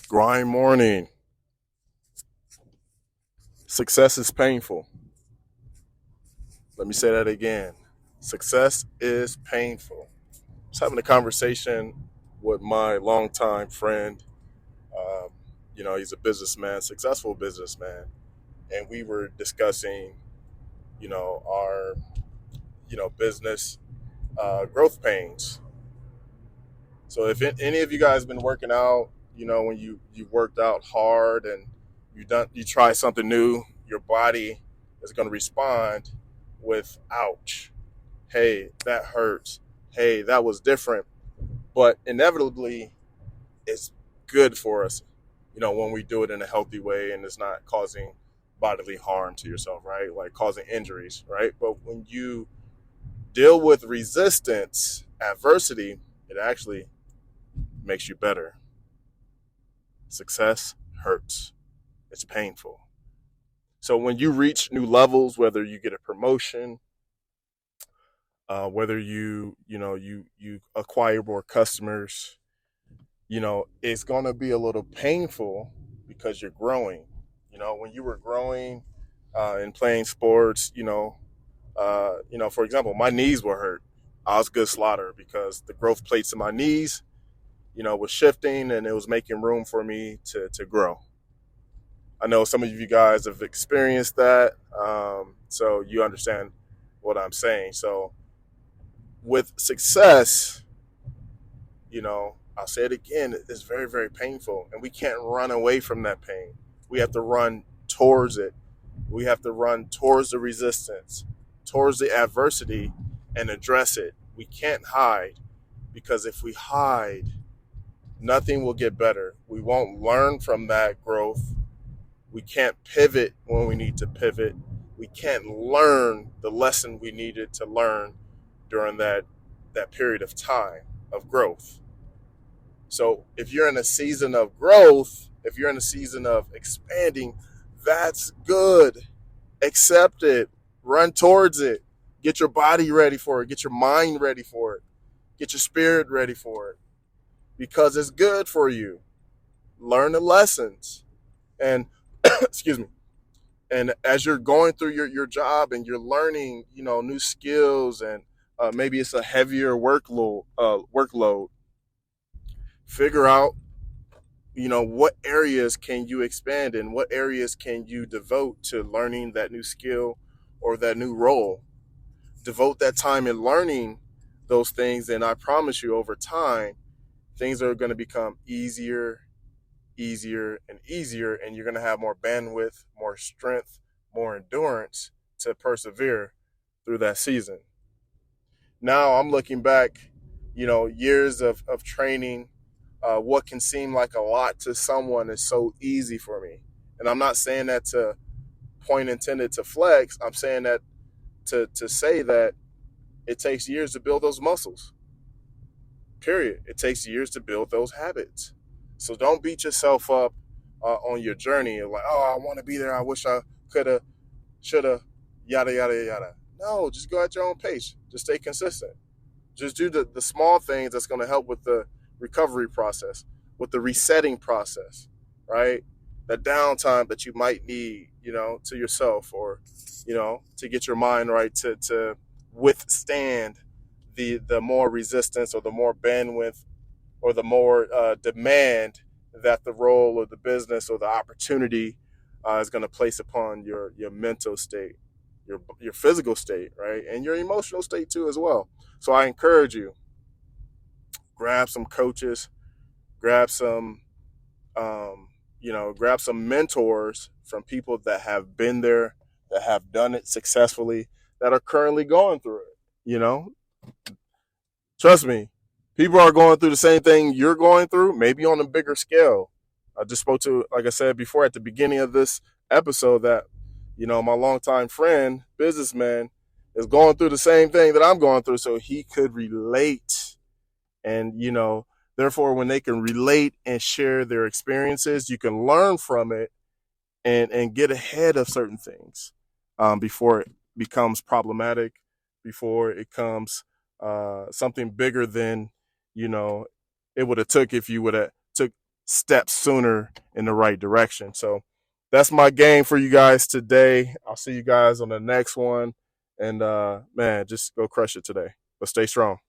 Grind morning. Success is painful. Let me say that again. Success is painful. I was having a conversation with my longtime friend. Um, he's a businessman, successful businessman, and we were discussing, our, business growth pains. So if any of you guys been working out, when you worked out hard and you try something new, your body is going to respond with ouch. Hey, that hurts. Hey, that was different. But inevitably, it's good for us, when we do it in a healthy way and it's not causing bodily harm to yourself, right? Like causing injuries, right? But when you deal with resistance, adversity, it actually makes you better. Success hurts. It's painful. So when you reach new levels, whether you get a promotion, whether you acquire more customers, it's gonna be a little painful because you're growing. When you were growing and playing sports, for example, my knees were hurt. Osgood Slaughter because the growth plates in my knees, was shifting and it was making room for me to grow. I know some of you guys have experienced that, so you understand what I'm saying. So with success, I'll say it again, it's very, very painful. And we can't run away from that pain. We have to run towards it. We have to run towards the resistance, towards the adversity, and address it. We can't hide because if we hide, nothing will get better. We won't learn from that growth. We can't pivot when we need to pivot. We can't learn the lesson we needed to learn during that period of time of growth. So if you're in a season of growth, if you're in a season of expanding, that's good. Accept it. Run towards it. Get your body ready for it. Get your mind ready for it. Get your spirit ready for it. Because it's good for you. Learn the lessons. And excuse me. And as you're going through your job and you're learning, new skills and maybe it's a heavier workload, figure out what areas can you expand in, what areas can you devote to learning that new skill or that new role. Devote that time in learning those things, and I promise you, over time things are going to become easier and easier, and you're going to have more bandwidth, more strength, more endurance to persevere through that season. Now I'm looking back, years of training. What can seem like a lot to someone is so easy for me. And I'm not saying that to point intended to flex. I'm saying that to say that it takes years to build those muscles. Period. It takes years to build those habits. So don't beat yourself up on your journey. Like, oh, I want to be there. I wish I could have, should have, yada, yada, yada. No, just go at your own pace. Just stay consistent. Just do the small things that's going to help with the recovery process, with the resetting process, right? The downtime that you might need, to yourself or, to get your mind right to withstand the more resistance or the more bandwidth or the more demand that the role or the business or the opportunity is going to place upon your mental state, your physical state, right, and your emotional state too as well. So I encourage you, grab some coaches, grab some, grab some mentors from people that have been there, that have done it successfully, that are currently going through it. Trust me, people are going through the same thing you're going through, maybe on a bigger scale. I just spoke to, like I said before at the beginning of this episode, that, my longtime friend, businessman, is going through the same thing that I'm going through. So he could relate. And, therefore, when they can relate and share their experiences, you can learn from it and get ahead of certain things before it becomes problematic, before it comes something bigger than it would have took if you would have took steps sooner in the right direction. So that's my game for you guys today. I'll see you guys on the next one. And man, just go crush it today. But stay strong.